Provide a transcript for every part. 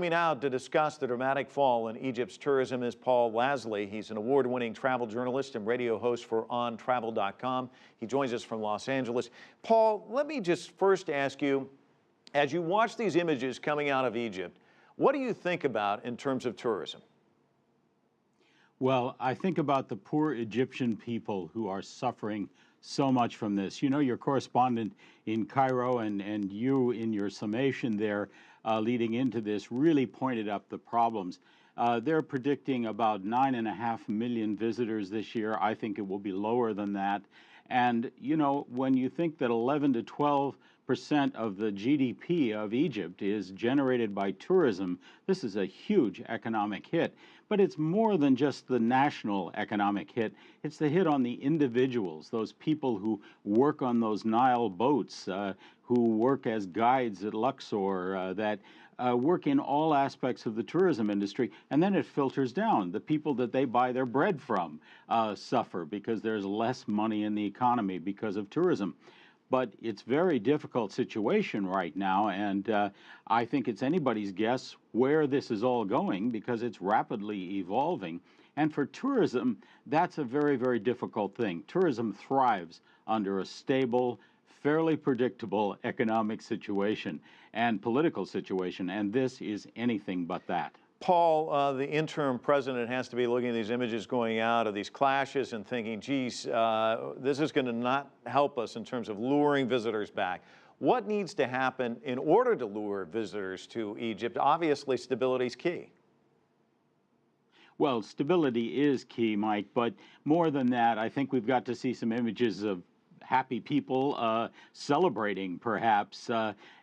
me now to discuss the dramatic fall in Egypt's tourism is Paul Lasley. He's an award-winning travel journalist and radio host for OnTravel.com. He joins us from Los Angeles. Paul, let me just first ask you, as you watch these images coming out of Egypt, what do you think about in terms of tourism? Well, I think about the poor Egyptian people who are suffering so much from this. You know, your correspondent in Cairo and you in your summation there leading into this really pointed up the problems. They're predicting about 9.5 million visitors this year. I think it will be lower than that. And, you know, when you think that 11 to 12% of the GDP of Egypt is generated by tourism, this is a huge economic hit. But it's more than just the national economic hit. It's the hit on the individuals, those people who work on those Nile boats, who work as guides at Luxor, that work in all aspects of the tourism industry, and then it filters down. The people that they buy their bread from suffer because there's less money in the economy because of tourism. But it's a very difficult situation right now, and I think it's anybody's guess where this is all going because it's rapidly evolving. And for tourism, that's a very, very difficult thing. Tourism thrives under a stable, fairly predictable economic situation and political situation, and this is anything but that. Paul, the interim president has to be looking at these images going out of these clashes and thinking, geez, this is going to not help us in terms of luring visitors back. What needs to happen in order to lure visitors to Egypt? Obviously, stability is key. Well, stability is key, Mike, but more than that, I think we've got to see some images of happy people celebrating, perhaps,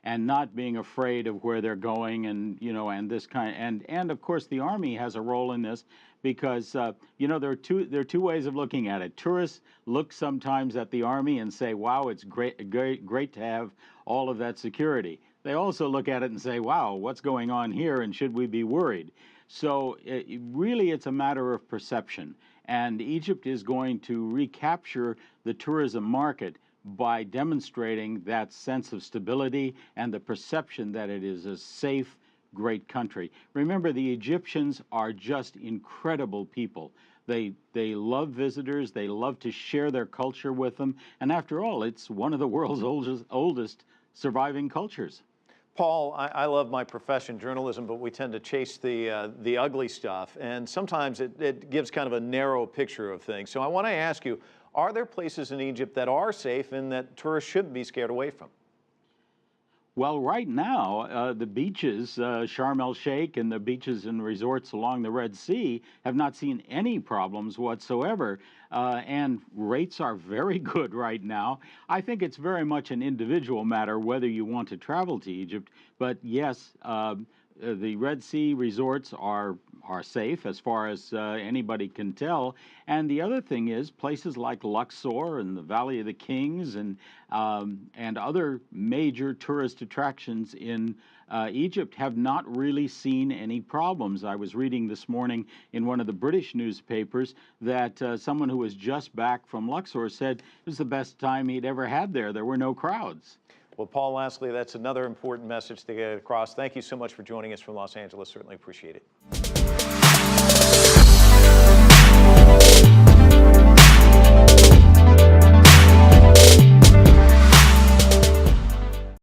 and not being afraid of where they're going, and and this kind. And of course, the Army has a role in this because there are two ways of looking at it. Tourists look sometimes at the Army and say, "Wow, it's great to have all of that security." They also look at it and say, "Wow, what's going on here, and should we be worried?" So really, it's a matter of perception. And Egypt is going to recapture the tourism market by demonstrating that sense of stability and the perception that it is a safe, great country. Remember, the Egyptians are just incredible people. They love visitors. They love to share their culture with them. And after all, it's one of the world's oldest surviving cultures. Paul, I love my profession, journalism, but we tend to chase the ugly stuff, and sometimes it gives kind of a narrow picture of things. So I want to ask you, are there places in Egypt that are safe and that tourists shouldn't be scared away from? Well, right now, the beaches, Sharm El Sheikh and the beaches and resorts along the Red Sea have not seen any problems whatsoever, and rates are very good right now. I think it's very much an individual matter whether you want to travel to Egypt, but yes, the Red Sea resorts are safe as far as anybody can tell. And the other thing is places like Luxor and the Valley of the Kings and other major tourist attractions in Egypt have not really seen any problems. I was reading this morning in one of the British newspapers that someone who was just back from Luxor said it was the best time he'd ever had there. There were no crowds. Well, Paul Lasley, that's another important message to get across. Thank you so much for joining us from Los Angeles. Certainly appreciate it.